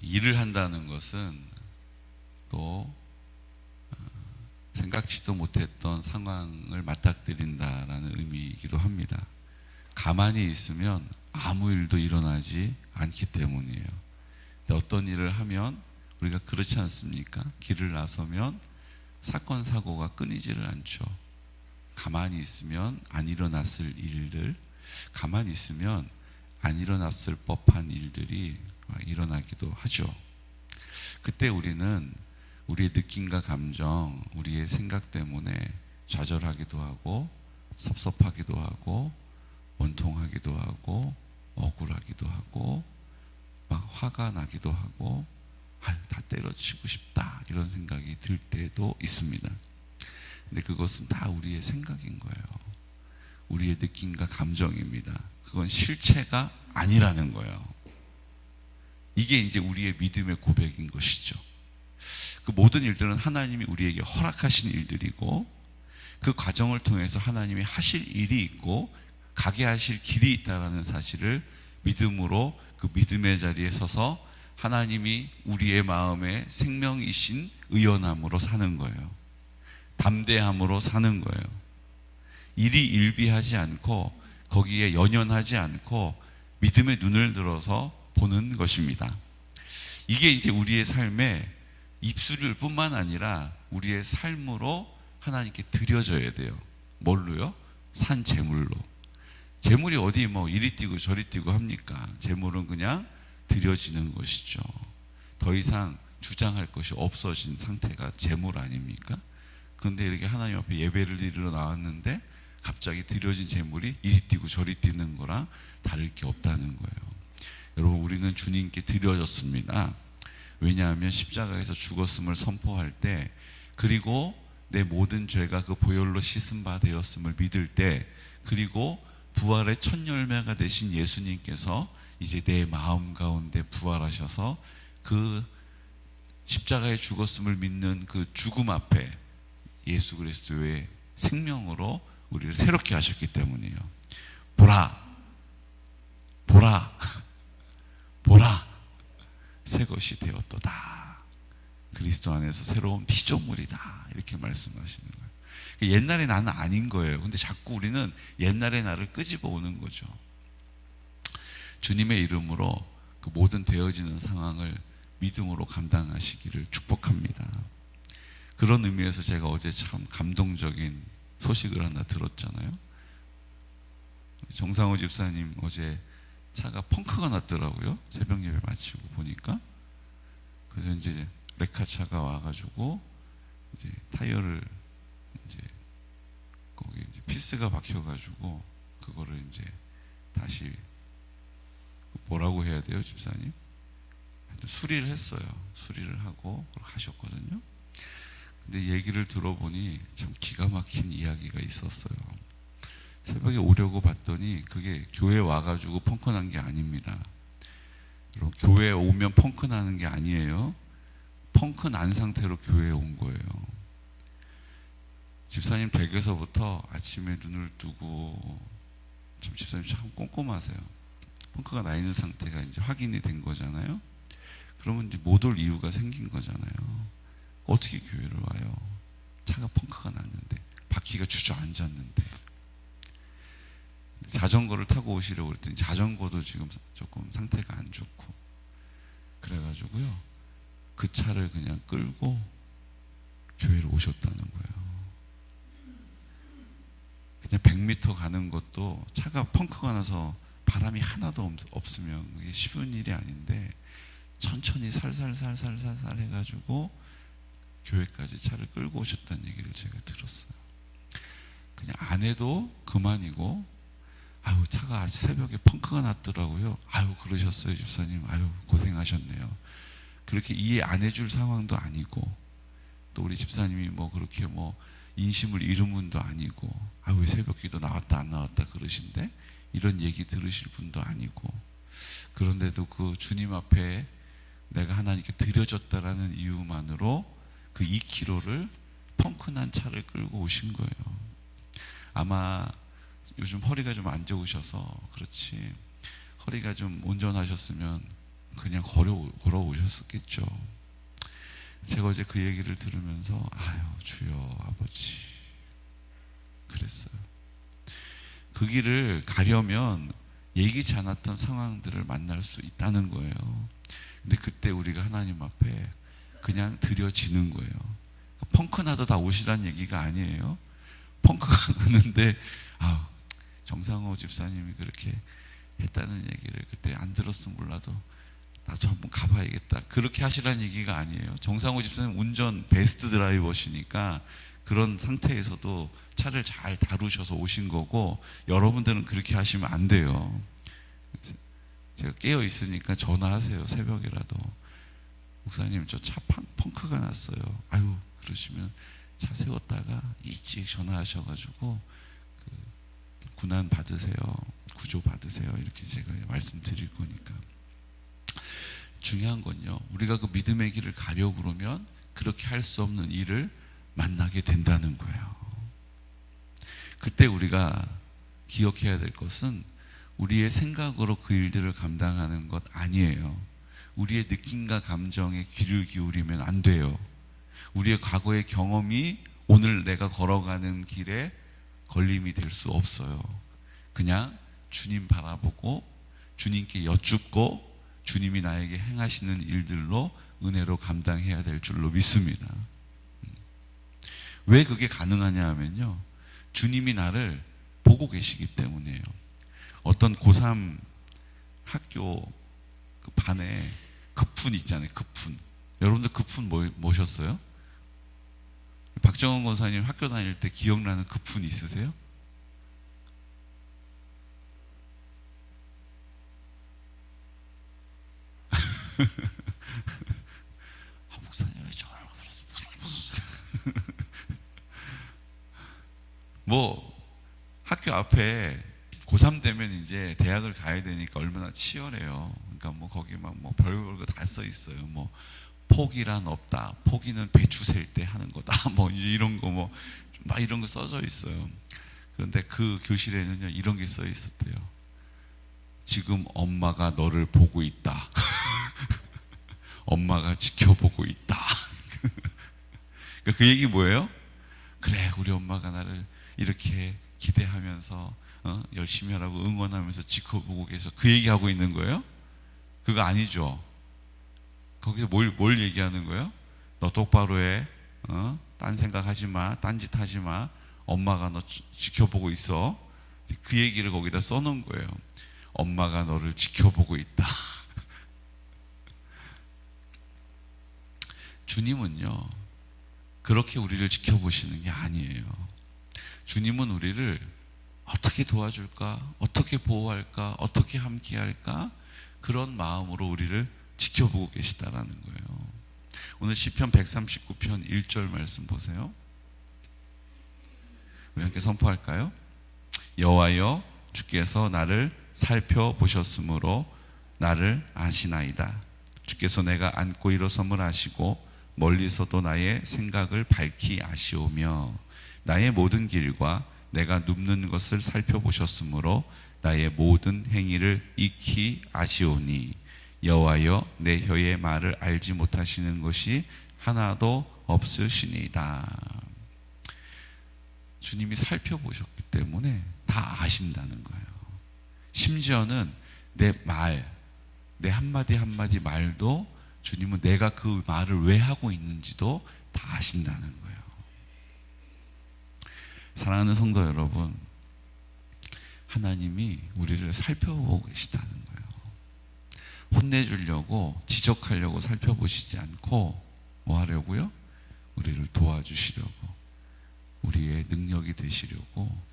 일을 한다는 것은 또 생각지도 못했던 상황을 맞닥뜨린다라는 의미이기도 합니다. 가만히 있으면 아무 일도 일어나지 않기 때문이에요. 근데 어떤 일을 하면 우리가 그렇지 않습니까? 길을 나서면 사건 사고가 끊이지를 않죠. 가만히 있으면 안 일어났을 일들, 가만히 있으면 안 일어났을 법한 일들이 일어나기도 하죠. 그때 우리는 우리의 느낌과 감정, 우리의 생각 때문에 좌절하기도 하고 섭섭하기도 하고 원통하기도 하고 억울하기도 하고 막 화가 나기도 하고 다 때려치고 싶다 이런 생각이 들 때도 있습니다. 근데 그것은 다 우리의 생각인 거예요. 우리의 느낌과 감정입니다. 그건 실체가 아니라는 거예요. 이게 이제 우리의 믿음의 고백인 것이죠. 그 모든 일들은 하나님이 우리에게 허락하신 일들이고 그 과정을 통해서 하나님이 하실 일이 있고 가게 하실 길이 있다는 사실을 믿음으로 그 믿음의 자리에 서서 하나님이 우리의 마음에 생명이신 의연함으로 사는 거예요. 담대함으로 사는 거예요. 일이 일비하지 않고 거기에 연연하지 않고 믿음의 눈을 들어서 보는 것입니다. 이게 이제 우리의 삶의 입술일 뿐만 아니라 우리의 삶으로 하나님께 드려져야 돼요. 뭘로요? 산 제물로. 제물이 어디 뭐 이리 뛰고 저리 뛰고 합니까? 제물은 그냥 드려지는 것이죠. 더 이상 주장할 것이 없어진 상태가 제물 아닙니까? 그런데 이렇게 하나님 앞에 예배를 드리러 나왔는데 갑자기 드려진 제물이 이리 뛰고 저리 뛰는 거랑 다를 게 없다는 거예요. 여러분, 우리는 주님께 드려졌습니다. 왜냐하면 십자가에서 죽었음을 선포할 때, 그리고 내 모든 죄가 그 보혈로 씻은 바 되었음을 믿을 때, 그리고 부활의 첫 열매가 되신 예수님께서 이제 내 마음 가운데 부활하셔서 그 십자가에 죽었음을 믿는 그 죽음 앞에 예수 그리스도의 생명으로 우리를 새롭게 하셨기 때문이에요. 보라, 보라, 보라, 새 것이 되었도다. 그리스도 안에서 새로운 피조물이다. 이렇게 말씀하시는 거예요. 옛날의 나는 아닌 거예요. 근데 자꾸 우리는 옛날의 나를 끄집어 오는 거죠. 주님의 이름으로 그 모든 되어지는 상황을 믿음으로 감당하시기를 축복합니다. 그런 의미에서 제가 어제 참 감동적인 소식을 하나 들었잖아요. 정상호 집사님 어제 차가 펑크가 났더라고요. 새벽 예배 마치고 보니까. 그래서 이제 레카차가 와가지고 이제 타이어를 이제 거기 이제 피스가 박혀가지고 그거를 이제 다시 뭐라고 해야 돼요, 집사님? 하여튼 수리를 했어요. 수리를 하고 하셨거든요. 근데 얘기를 들어보니 참 기가 막힌 이야기가 있었어요. 새벽에 오려고 봤더니 그게 교회 와가지고 펑크 난 게 아닙니다. 여러분, 교회에 오면 펑크 나는 게 아니에요. 펑크 난 상태로 교회에 온 거예요. 집사님 댁에서부터 아침에 눈을 뜨고, 참 집사님 참 꼼꼼하세요. 펑크가 나 있는 상태가 이제 확인이 된 거잖아요. 그러면 이제 못 올 이유가 생긴 거잖아요. 어떻게 교회를 와요? 차가 펑크가 났는데, 바퀴가 주저앉았는데. 자전거를 타고 오시려고 그랬더니 자전거도 지금 조금 상태가 안 좋고, 그래가지고요, 그 차를 그냥 끌고 교회를 오셨다는 거예요. 그냥 100m 가는 것도 차가 펑크가 나서 바람이 하나도 없으면 그게 쉬운 일이 아닌데, 천천히 살살살살살살 해가지고 교회까지 차를 끌고 오셨다는 얘기를 제가 들었어요. 그냥 안 해도 그만이고, 아유, 차가 아주 새벽에 펑크가 났더라고요. 아유, 그러셨어요, 집사님. 아유, 고생하셨네요. 그렇게 이해 안 해줄 상황도 아니고, 또 우리 집사님이 뭐 그렇게 뭐 인심을 잃은 분도 아니고, 아유, 왜 새벽 기도 나왔다 안 나왔다 그러신데, 이런 얘기 들으실 분도 아니고, 그런데도 그 주님 앞에 내가 하나님께 드려졌다라는 이유만으로 그 2km를 펑크난 차를 끌고 오신 거예요. 아마 요즘 허리가 좀 안 좋으셔서 그렇지, 허리가 좀 온전하셨으면 그냥 걸어오셨었겠죠. 제가 어제 그 얘기를 들으면서 아유 주여 아버지 그랬어요. 그 길을 가려면 예기치 않았던 상황들을 만날 수 있다는 거예요. 근데 그때 우리가 하나님 앞에 그냥 드려지는 거예요. 펑크 나도 다 오시란 얘기가 아니에요. 펑크가 났는데 정상호 집사님이 그렇게 했다는 얘기를 그때 안 들었으면 몰라도 나도 한번 가봐야겠다 그렇게 하시라는 얘기가 아니에요. 정상호 집사님 운전 베스트 드라이버시니까 그런 상태에서도 차를 잘 다루셔서 오신 거고, 여러분들은 그렇게 하시면 안 돼요. 제가 깨어 있으니까 전화하세요. 새벽이라도. 목사님 저 차 펑크가 났어요. 아유 그러시면 차 세웠다가 일찍 전화하셔가지고 그 군안 받으세요, 구조 받으세요, 이렇게 제가 말씀드릴 거니까. 중요한 건요, 우리가 그 믿음의 길을 가려고 그러면 그렇게 할 수 없는 일을 만나게 된다는 거예요. 그때 우리가 기억해야 될 것은 우리의 생각으로 그 일들을 감당하는 것 아니에요. 우리의 느낌과 감정에 귀를 기울이면 안 돼요. 우리의 과거의 경험이 오늘 내가 걸어가는 길에 걸림이 될 수 없어요. 그냥 주님 바라보고 주님께 여쭙고 주님이 나에게 행하시는 일들로 은혜로 감당해야 될 줄로 믿습니다. 왜 그게 가능하냐 하면요, 주님이 나를 보고 계시기 때문이에요. 어떤 고3 학교 그 반에 급훈 있잖아요. 급훈. 여러분들 급훈 뭐셨어요? 박정원 권사님 학교 다닐 때 기억나는 급훈 있으세요? 목사님 왜 저를 뭐 학교 앞에 고3 되면 이제 대학을 가야 되니까 얼마나 치열해요. 그러니까 뭐 거기 막 뭐 별걸 다 써 있어요. 뭐 포기란 없다. 포기는 배추 셀 때 하는 거다. 뭐 이런 거 뭐 막 이런 거 써져 있어요. 그런데 그 교실에는요 이런 게 써 있었대요. 지금 엄마가 너를 보고 있다. 엄마가 지켜보고 있다. 그러니까 그 얘기 뭐예요? 그래 우리 엄마가 나를 이렇게 기대하면서 열심히 하라고 응원하면서 지켜보고 계셔. 그 얘기하고 있는 거예요? 그거 아니죠. 거기서 뭘 얘기하는 거예요? 너 똑바로 해. 딴 생각하지 마. 딴짓 하지 마. 엄마가 너 지켜보고 있어. 그 얘기를 거기다 써놓은 거예요. 엄마가 너를 지켜보고 있다. 주님은요 그렇게 우리를 지켜보시는 게 아니에요. 주님은 우리를 어떻게 도와줄까, 어떻게 보호할까, 어떻게 함께할까, 그런 마음으로 우리를 지켜보고 계시다라는 거예요. 오늘 시편 139편 1절 말씀 보세요. 우리 함께 선포할까요? 여호와여 주께서 나를 살펴보셨으므로 나를 아시나이다. 주께서 내가 앉고 일어섬을 아시고 멀리서도 나의 생각을 밝히 아시오며 나의 모든 길과 내가 눕는 것을 살펴보셨으므로 나의 모든 행위를 익히 아시오니 여호와여 내 혀의 말을 알지 못하시는 것이 하나도 없으시니이다. 주님이 살펴보셨기 때문에 다 아신다는 거예요. 심지어는 내 말, 내 한마디 한마디 말도 주님은 내가 그 말을 왜 하고 있는지도 다 아신다는 거예요. 사랑하는 성도 여러분, 하나님이 우리를 살펴보고 계시다는 거예요. 혼내주려고 지적하려고 살펴보시지 않고 뭐 하려고요? 우리를 도와주시려고, 우리의 능력이 되시려고,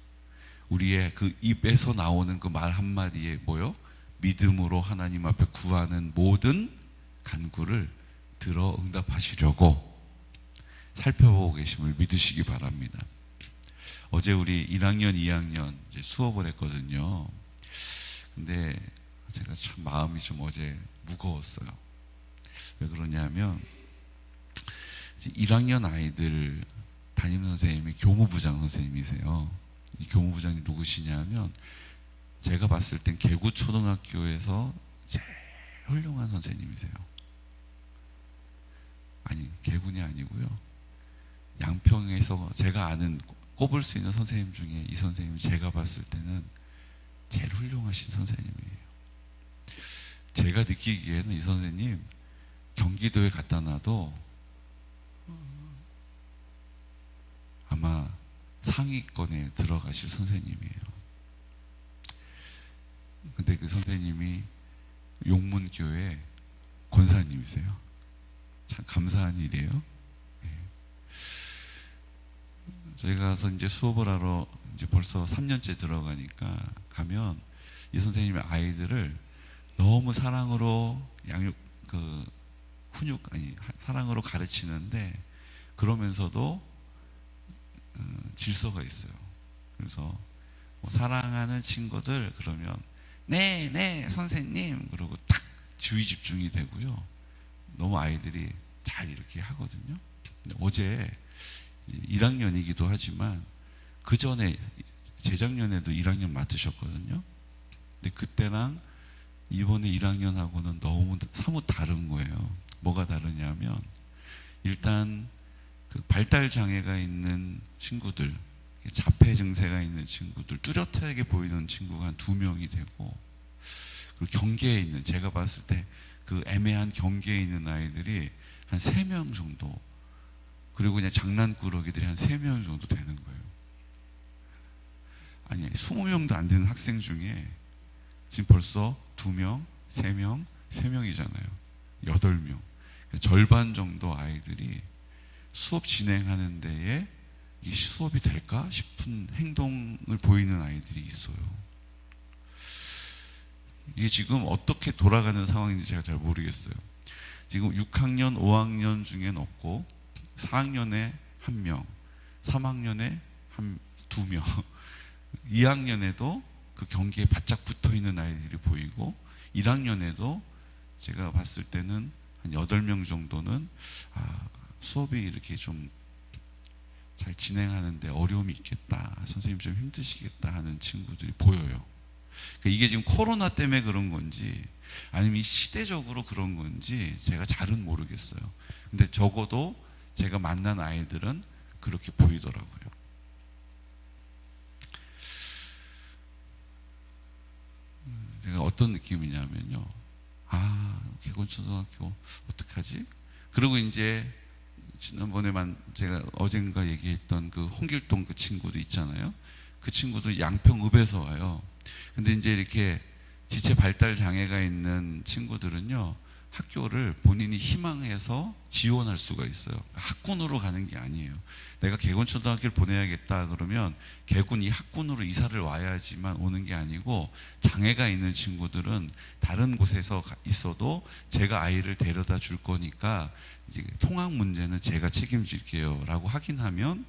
우리의 그 입에서 나오는 그 말 한마디에 뭐요? 믿음으로 하나님 앞에 구하는 모든 간구를 들어 응답하시려고 살펴보고 계심을 믿으시기 바랍니다. 어제 우리 1학년, 2학년 이제 수업을 했거든요. 근데 제가 참 마음이 좀 어제 무거웠어요. 왜 그러냐면 1학년 아이들 담임 선생님이 교무부장 선생님이세요. 이 교무부장이 누구시냐면 제가 봤을 땐 개구초등학교에서 제일 훌륭한 선생님이세요. 아니, 개군이 아니고요. 양평에서 제가 아는 꼽을 수 있는 선생님 중에 이 선생님이 제가 봤을 때는 제일 훌륭하신 선생님이에요. 제가 느끼기에는 이 선생님 경기도에 갖다 놔도 아마 상위권에 들어가실 선생님이에요. 근데 그 선생님이 용문교회 권사님이세요. 참 감사한 일이에요. 저희가 가서 이제 수업을 하러 이제 벌써 3년째 들어가니까 가면 이 선생님의 아이들을 너무 사랑으로 사랑으로 가르치는데 그러면서도 질서가 있어요. 그래서 뭐 사랑하는 친구들 그러면 네 선생님 그러고 딱 주의 집중이 되고요. 너무 아이들이 잘 이렇게 하거든요. 어제 1학년이기도 하지만 그 전에 재작년에도 1학년 맡으셨거든요. 근데 그때랑 이번에 1학년하고는 너무 사뭇 다른 거예요. 뭐가 다르냐면 일단 그 발달 장애가 있는 친구들, 자폐 증세가 있는 친구들, 뚜렷하게 보이는 친구가 한 2명이 되고, 그리고 경계에 있는, 제가 봤을 때 그 애매한 경계에 있는 아이들이 한 3명 정도, 그리고 그냥 장난꾸러기들이 한 3명 정도 되는 거예요. 아니, 20명도 안 되는 학생 중에 지금 벌써 2명, 3명, 3명이잖아요. 8명. 절반 정도 아이들이 수업 진행하는 데에 이 수업이 될까 싶은 행동을 보이는 아이들이 있어요. 이게 지금 어떻게 돌아가는 상황인지 제가 잘 모르겠어요. 지금 6학년, 5학년 중엔 없고 4학년에 1명, 3학년에 2명, 2학년에도 그 경기에 바짝 붙어있는 아이들이 보이고 1학년에도 제가 봤을 때는 한 8명 정도는 수업이 이렇게 좀 잘 진행하는데 어려움이 있겠다, 선생님 좀 힘드시겠다 하는 친구들이 보여요. 이게 지금 코로나 때문에 그런 건지 아니면 이 시대적으로 그런 건지 제가 잘은 모르겠어요. 근데 적어도 제가 만난 아이들은 그렇게 보이더라고요. 제가 어떤 느낌이냐면요, 개건초등학교 어떡하지? 그리고 이제 지난번에만 제가 어젠가 얘기했던 그 홍길동 그 친구도 있잖아요. 그 친구도 양평읍에서 와요. 근데 이제 이렇게 지체 발달 장애가 있는 친구들은요, 학교를 본인이 희망해서 지원할 수가 있어요. 학군으로 가는 게 아니에요. 내가 개건초등학교를 보내야겠다 그러면 개군 이 학군으로 이사를 와야지만 오는 게 아니고, 장애가 있는 친구들은 다른 곳에서 있어도 제가 아이를 데려다 줄 거니까 이제 통학 문제는 제가 책임질게요 라고 확인하면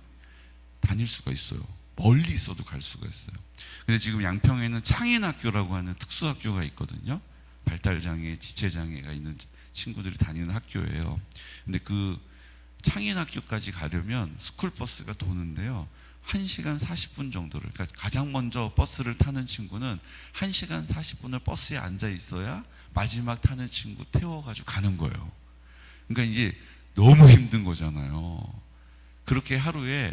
다닐 수가 있어요. 멀리 있어도 갈 수가 있어요. 근데 지금 양평에는 창인학교라고 하는 특수학교가 있거든요. 발달장애, 지체장애가 있는 친구들이 다니는 학교예요. 근데 그 창인학교까지 가려면 스쿨버스가 도는데요, 1시간 40분 정도를, 그러니까 가장 먼저 버스를 타는 친구는 1시간 40분을 버스에 앉아 있어야 마지막 타는 친구 태워가지고 가는 거예요. 그러니까 이게 너무 힘든 거잖아요. 그렇게 하루에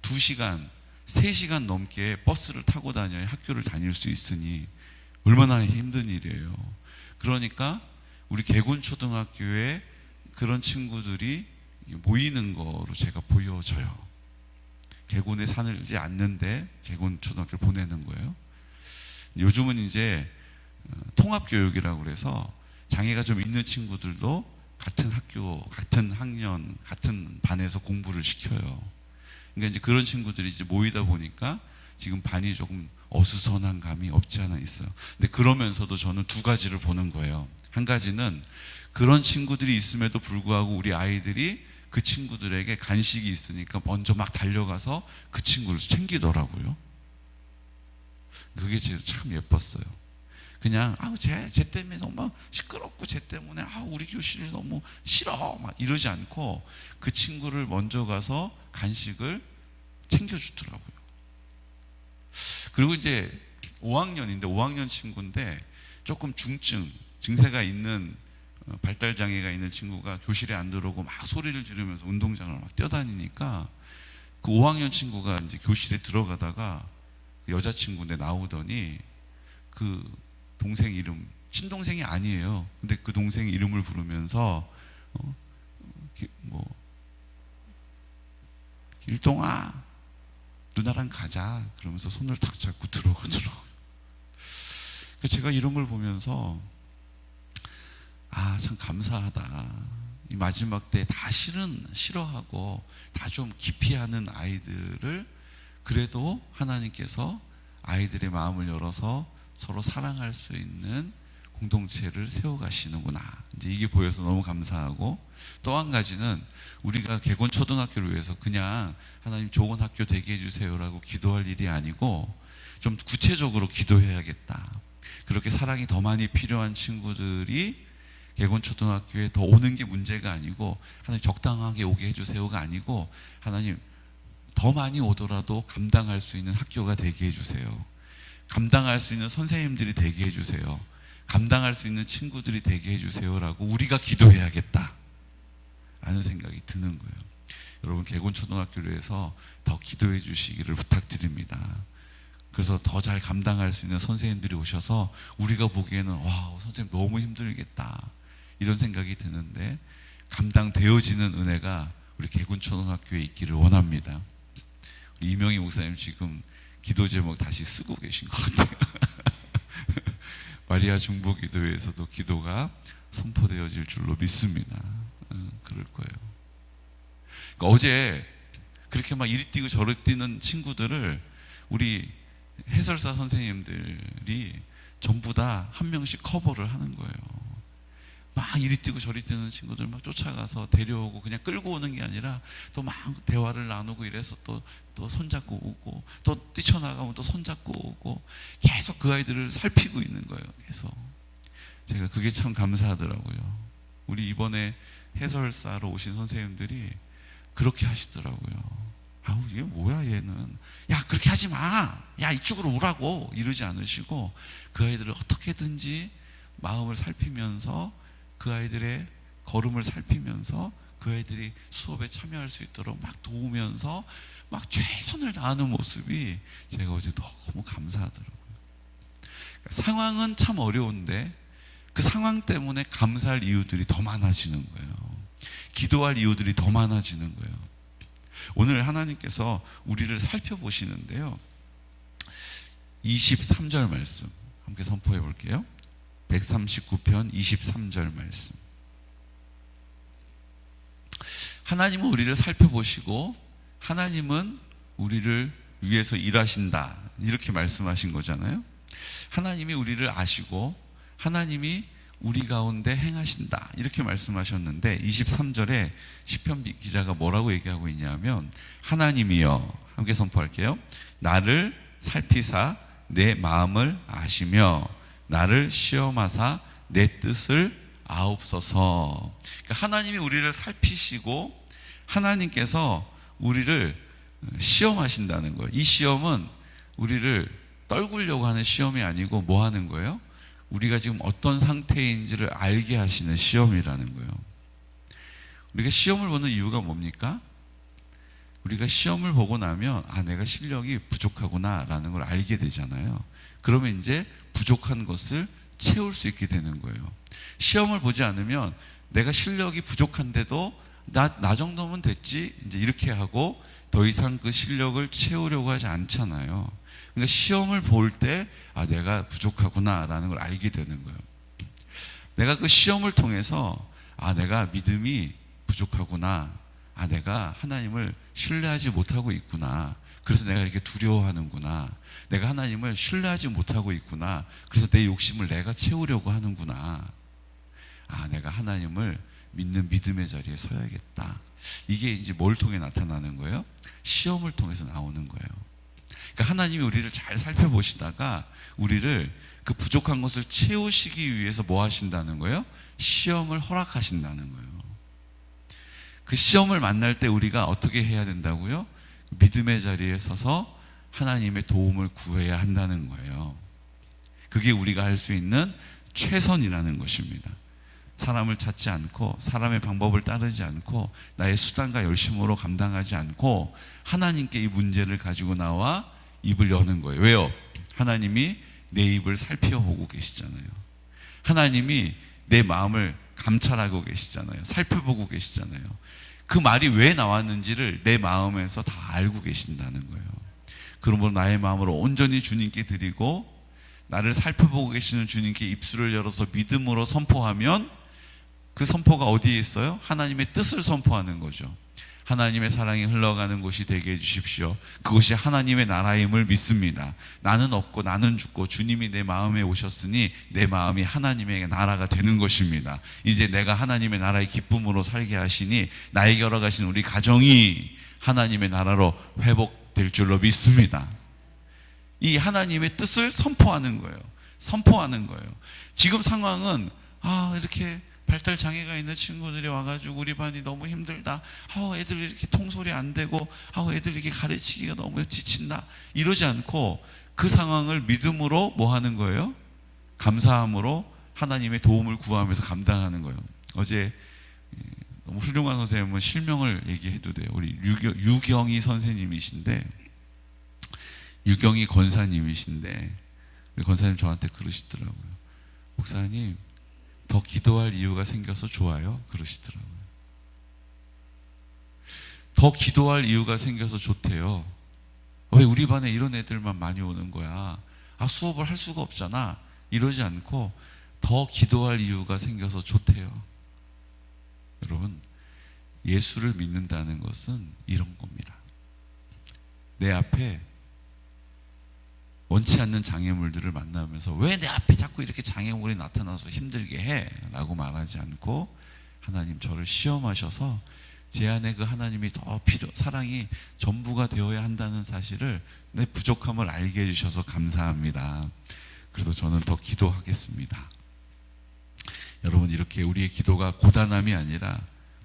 2시간, 3시간 넘게 버스를 타고 다녀야 학교를 다닐 수 있으니 얼마나 힘든 일이에요. 그러니까 우리 개군초등학교에 그런 친구들이 모이는 거로 제가 보여져요. 개군에 살지 않는데 개군초등학교를 보내는 거예요. 요즘은 이제 통합교육이라고 그래서 장애가 좀 있는 친구들도 같은 학교, 같은 학년, 같은 반에서 공부를 시켜요. 그러니까 이제 그런 친구들이 이제 모이다 보니까 지금 반이 조금 어수선한 감이 없지 않아 있어요. 근데 그러면서도 저는 2가지를 보는 거예요. 한 가지는 그런 친구들이 있음에도 불구하고 우리 아이들이 그 친구들에게 간식이 있으니까 먼저 막 달려가서 그 친구를 챙기더라고요. 그게 참 예뻤어요. 그냥 쟤 때문에 너무 시끄럽고 쟤 때문에 우리 교실이 너무 싫어 막 이러지 않고 그 친구를 먼저 가서 간식을 챙겨주더라고요. 그리고 이제 5학년인데 5학년 친구인데 조금 중증, 증세가 있는 발달 장애가 있는 친구가 교실에 안 들어오고 막 소리를 지르면서 운동장을 막 뛰어다니니까 그 5학년 친구가 이제 교실에 들어가다가 여자친구인데 나오더니 그 동생 이름, 친동생이 아니에요. 근데 그 동생 이름을 부르면서 길동아 누나랑 가자 그러면서 손을 탁 잡고 들어가더라고요. 제가 이런 걸 보면서 참 감사하다. 이 마지막 때 다 싫어하고 다 좀 기피하는 아이들을 그래도 하나님께서 아이들의 마음을 열어서 서로 사랑할 수 있는 공동체를 세워가시는구나. 이제 이게 보여서 너무 감사하고, 또 한 가지는 우리가 개곤 초등학교를 위해서 그냥 하나님 좋은 학교 되게 해주세요라고 기도할 일이 아니고 좀 구체적으로 기도해야겠다. 그렇게 사랑이 더 많이 필요한 친구들이 개곤 초등학교에 더 오는 게 문제가 아니고, 하나님 적당하게 오게 해주세요가 아니고, 하나님 더 많이 오더라도 감당할 수 있는 학교가 되게 해주세요. 감당할 수 있는 선생님들이 되게 해주세요. 감당할 수 있는 친구들이 되게 해주세요라고 우리가 기도해야겠다 라는 생각이 드는 거예요. 여러분, 개곤 초등학교를 위해서 더 기도해 주시기를 부탁드립니다. 그래서 더 잘 감당할 수 있는 선생님들이 오셔서 우리가 보기에는 와, 선생님 너무 힘들겠다 이런 생각이 드는데, 감당되어지는 은혜가 우리 개곤 초등학교에 있기를 원합니다. 우리 이명희 목사님 지금 기도 제목 다시 쓰고 계신 것 같아요. 마리아 중보기도회에서도 기도가 선포되어질 줄로 믿습니다. 그럴 거예요. 그러니까 어제 그렇게 막 이리 뛰고 저리 뛰는 친구들을 우리 해설사 선생님들이 전부 다 한 명씩 커버를 하는 거예요. 막 이리 뛰고 저리 뛰는 친구들 막 쫓아가서 데려오고, 그냥 끌고 오는 게 아니라 또 막 대화를 나누고 이래서 또 손잡고 오고, 또 뛰쳐나가면 또 손잡고 오고, 계속 그 아이들을 살피고 있는 거예요. 계속. 제가 그게 참 감사하더라고요. 우리 이번에 해설사로 오신 선생님들이 그렇게 하시더라고요. 아우, 이게 뭐야 얘는. 야, 그렇게 하지 마. 야, 이쪽으로 오라고. 이러지 않으시고 그 아이들을 어떻게든지 마음을 살피면서, 그 아이들의 걸음을 살피면서 그 아이들이 수업에 참여할 수 있도록 막 도우면서 막 최선을 다하는 모습이 제가 어제 너무 감사하더라고요. 상황은 참 어려운데 그 상황 때문에 감사할 이유들이 더 많아지는 거예요. 기도할 이유들이 더 많아지는 거예요. 오늘 하나님께서 우리를 살펴보시는데요, 23절 말씀 함께 선포해 볼게요. 139편 23절 말씀. 하나님은 우리를 살펴보시고 하나님은 우리를 위해서 일하신다, 이렇게 말씀하신 거잖아요. 하나님이 우리를 아시고 하나님이 우리 가운데 행하신다, 이렇게 말씀하셨는데, 23절에 시편 기자가 뭐라고 얘기하고 있냐면, 하나님이여, 함께 선포할게요. 나를 살피사 내 마음을 아시며 나를 시험하사 내 뜻을 아옵소서. 그러니까 하나님이 우리를 살피시고 하나님께서 우리를 시험하신다는 거예요. 이 시험은 우리를 떨구려고 하는 시험이 아니고 뭐 하는 거예요? 우리가 지금 어떤 상태인지를 알게 하시는 시험이라는 거예요. 우리가 시험을 보는 이유가 뭡니까? 우리가 시험을 보고 나면 내가 실력이 부족하구나 라는 걸 알게 되잖아요. 그러면 이제 부족한 것을 채울 수 있게 되는 거예요. 시험을 보지 않으면 내가 실력이 부족한데도 나 정도면 됐지, 이제 이렇게 하고 더 이상 그 실력을 채우려고 하지 않잖아요. 그러니까 시험을 볼 때 내가 부족하구나 라는 걸 알게 되는 거예요. 내가 그 시험을 통해서 내가 믿음이 부족하구나, 내가 하나님을 신뢰하지 못하고 있구나, 그래서 내가 이렇게 두려워하는구나, 내가 하나님을 신뢰하지 못하고 있구나, 그래서 내 욕심을 내가 채우려고 하는구나, 내가 하나님을 믿는 믿음의 자리에 서야겠다. 이게 이제 뭘 통해 나타나는 거예요? 시험을 통해서 나오는 거예요. 그러니까 하나님이 우리를 잘 살펴보시다가 우리를 그 부족한 것을 채우시기 위해서 뭐 하신다는 거예요? 시험을 허락하신다는 거예요. 그 시험을 만날 때 우리가 어떻게 해야 된다고요? 믿음의 자리에 서서 하나님의 도움을 구해야 한다는 거예요. 그게 우리가 할 수 있는 최선이라는 것입니다. 사람을 찾지 않고 사람의 방법을 따르지 않고 나의 수단과 열심으로 감당하지 않고 하나님께 이 문제를 가지고 나와 입을 여는 거예요. 왜요? 하나님이 내 입을 살펴보고 계시잖아요. 하나님이 내 마음을 감찰하고 계시잖아요. 살펴보고 계시잖아요. 그 말이 왜 나왔는지를 내 마음에서 다 알고 계신다는 거예요. 그러므로 나의 마음을 온전히 주님께 드리고 나를 살펴보고 계시는 주님께 입술을 열어서 믿음으로 선포하면 그 선포가 어디에 있어요? 하나님의 뜻을 선포하는 거죠. 하나님의 사랑이 흘러가는 곳이 되게 해주십시오. 그것이 하나님의 나라임을 믿습니다. 나는 없고 나는 죽고 주님이 내 마음에 오셨으니 내 마음이 하나님의 나라가 되는 것입니다. 이제 내가 하나님의 나라의 기쁨으로 살게 하시니 나에게 열어가신 우리 가정이 하나님의 나라로 회복될 줄로 믿습니다. 이 하나님의 뜻을 선포하는 거예요. 선포하는 거예요. 지금 상황은 이렇게 발달 장애가 있는 친구들이 와가지고 우리 반이 너무 힘들다. 애들 이렇게 통솔이 안 되고, 애들 이렇게 가르치기가 너무 지친다. 이러지 않고 그 상황을 믿음으로 뭐 하는 거예요? 감사함으로 하나님의 도움을 구하면서 감당하는 거예요. 어제 너무 훌륭한 선생님은 실명을 얘기해도 돼요. 우리 유경희 선생님이신데, 유경희 권사님이신데, 우리 권사님 저한테 그러시더라고요. 목사님, 더 기도할 이유가 생겨서 좋아요. 그러시더라고요. 더 기도할 이유가 생겨서 좋대요. 왜 우리 반에 이런 애들만 많이 오는 거야? 수업을 할 수가 없잖아. 이러지 않고 더 기도할 이유가 생겨서 좋대요. 여러분, 예수를 믿는다는 것은 이런 겁니다. 내 앞에 원치 않는 장애물들을 만나면서 왜 내 앞에 자꾸 이렇게 장애물이 나타나서 힘들게 해? 라고 말하지 않고 하나님 저를 시험하셔서 제 안에 그 하나님이 더 사랑이 전부가 되어야 한다는 사실을 내 부족함을 알게 해주셔서 감사합니다. 그래서 저는 더 기도하겠습니다. 여러분, 이렇게 우리의 기도가 고단함이 아니라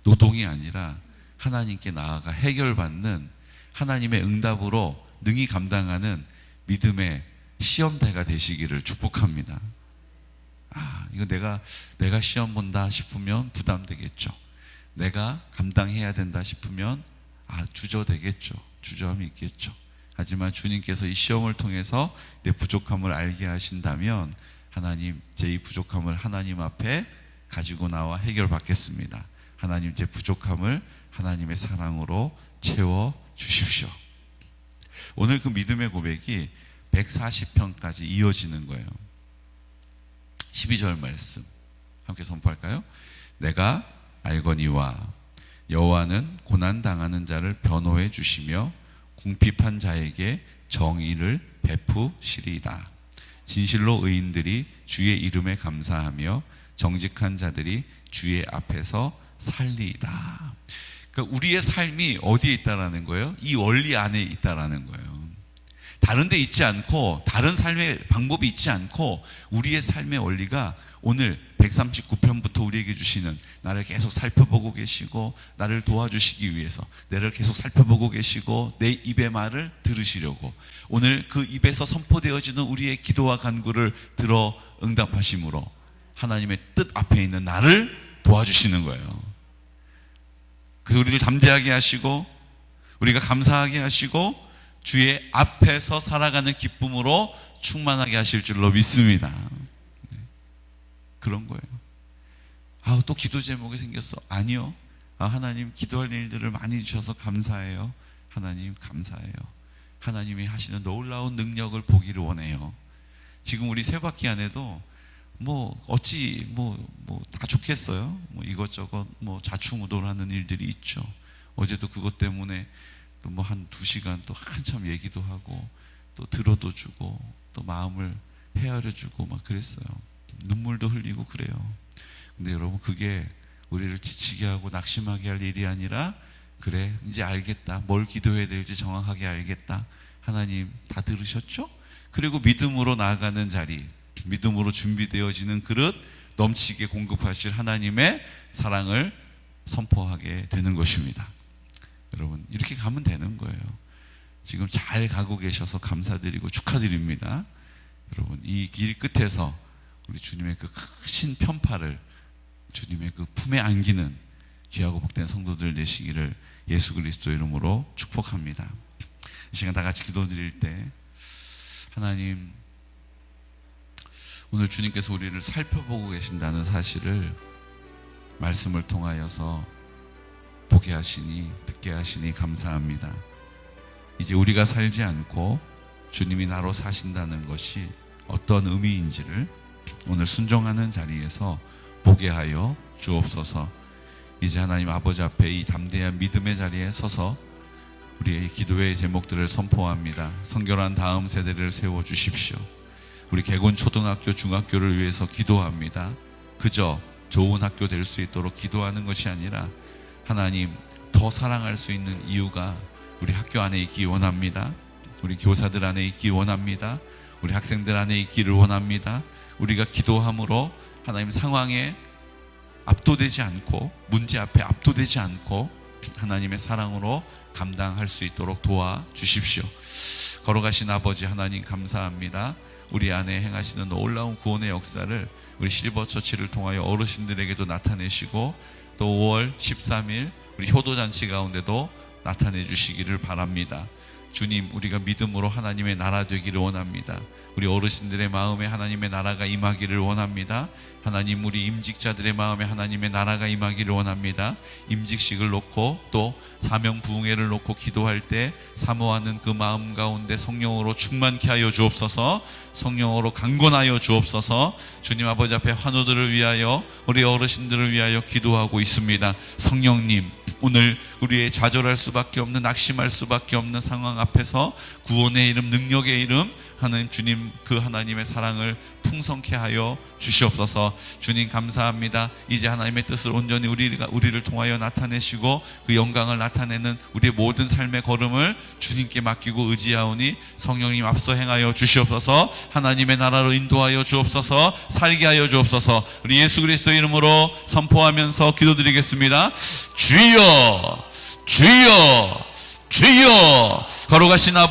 노동이 아니라 하나님께 나아가 해결받는 하나님의 응답으로 능히 감당하는 믿음의 시험대가 되시기를 축복합니다. 이거 내가 시험 본다 싶으면 부담되겠죠. 내가 감당해야 된다 싶으면 주저되겠죠. 주저함이 있겠죠. 하지만 주님께서 이 시험을 통해서 내 부족함을 알게 하신다면 하나님, 제 이 부족함을 하나님 앞에 가지고 나와 해결받겠습니다. 하나님, 제 부족함을 하나님의 사랑으로 채워 주십시오. 오늘 그 믿음의 고백이 140편까지 이어지는 거예요. 12절 말씀 함께 선포할까요? 내가 알거니와 여호와는 고난당하는 자를 변호해 주시며 궁핍한 자에게 정의를 베푸시리이다. 진실로 의인들이 주의 이름에 감사하며 정직한 자들이 주의 앞에서 살리이다. 그러니까 우리의 삶이 어디에 있다라는 거예요? 이 원리 안에 있다라는 거예요. 다른 데 있지 않고, 다른 삶의 방법이 있지 않고, 우리의 삶의 원리가 오늘 139편부터 우리에게 주시는, 나를 계속 살펴보고 계시고 나를 도와주시기 위해서 나를 계속 살펴보고 계시고 내 입의 말을 들으시려고 오늘 그 입에서 선포되어지는 우리의 기도와 간구를 들어 응답하심으로 하나님의 뜻 앞에 있는 나를 도와주시는 거예요. 그래서 우리를 담대하게 하시고 우리가 감사하게 하시고 주의 앞에서 살아가는 기쁨으로 충만하게 하실 줄로 믿습니다. 그런 거예요. 또 기도 제목이 생겼어. 아니요. 하나님, 기도할 일들을 많이 주셔서 감사해요. 하나님, 감사해요. 하나님이 하시는 놀라운 능력을 보기를 원해요. 지금 우리 세 바퀴 안에도 어찌 다 좋겠어요. 이것저것 좌충우돌하는 일들이 있죠. 어제도 그것 때문에 또 한 2시간 또 한참 얘기도 하고 또 들어도 주고 또 마음을 헤아려 주고 막 그랬어요. 눈물도 흘리고 그래요. 근데 여러분, 그게 우리를 지치게 하고 낙심하게 할 일이 아니라, 그래, 이제 알겠다. 뭘 기도해야 될지 정확하게 알겠다. 하나님 다 들으셨죠? 그리고 믿음으로 나아가는 자리, 믿음으로 준비되어지는 그릇, 넘치게 공급하실 하나님의 사랑을 선포하게 되는 것입니다. 여러분, 이렇게 가면 되는 거예요. 지금 잘 가고 계셔서 감사드리고 축하드립니다. 여러분, 이 길 끝에서 우리 주님의 그 크신 편파를 주님의 그 품에 안기는 귀하고 복된 성도들 되시기를 예수 그리스도 이름으로 축복합니다. 이 시간 다 같이 기도드릴 때 하나님, 오늘 주님께서 우리를 살펴보고 계신다는 사실을 말씀을 통하여서 보게 하시니, 듣게 하시니 감사합니다. 이제 우리가 살지 않고 주님이 나로 사신다는 것이 어떤 의미인지를 오늘 순종하는 자리에서 보게 하여 주옵소서. 이제 하나님 아버지 앞에 이 담대한 믿음의 자리에 서서 우리의 기도의 제목들을 선포합니다. 선교란 다음 세대를 세워주십시오. 우리 개곤 초등학교 중학교를 위해서 기도합니다. 그저 좋은 학교 될 수 있도록 기도하는 것이 아니라 하나님, 더 사랑할 수 있는 이유가 우리 학교 안에 있기 원합니다. 우리 교사들 안에 있기 원합니다. 우리 학생들 안에 있기를 원합니다. 우리가 기도함으로 하나님 상황에 압도되지 않고, 문제 앞에 압도되지 않고 하나님의 사랑으로 감당할 수 있도록 도와주십시오. 걸어가신 아버지 하나님 감사합니다. 우리 안에 행하시는 놀라운 구원의 역사를 우리 실버처치를 통하여 어르신들에게도 나타내시고, 또 5월 13일 우리 효도잔치 가운데도 나타내 주시기를 바랍니다. 주님, 우리가 믿음으로 하나님의 나라 되기를 원합니다. 우리 어르신들의 마음에 하나님의 나라가 임하기를 원합니다. 하나님, 우리 임직자들의 마음에 하나님의 나라가 임하기를 원합니다. 임직식을 놓고 또 사명부흥회를 놓고 기도할 때 사모하는 그 마음 가운데 성령으로 충만케 하여 주옵소서. 성령으로 강권하여 주옵소서. 주님 아버지 앞에 환우들을 위하여, 우리 어르신들을 위하여 기도하고 있습니다. 성령님, 오늘 우리의 좌절할 수밖에 없는, 낙심할 수밖에 없는 상황 앞에서 구원의 이름, 능력의 이름, 하나님 주님 그 하나님의 사랑을 풍성케 하여 주시옵소서. 주님 감사합니다. 이제 하나님의 뜻을 온전히 우리를 통하여 나타내시고 그 영광을 나타내는 우리의 모든 삶의 걸음을 주님께 맡기고 의지하오니 성령님 앞서 행하여 주시옵소서. 하나님의 나라로 인도하여 주옵소서. 살게 하여 주옵소서. 우리 예수 그리스도 이름으로 선포하면서 기도드리겠습니다. 주여, 주여, 주여. 걸어가신 아버지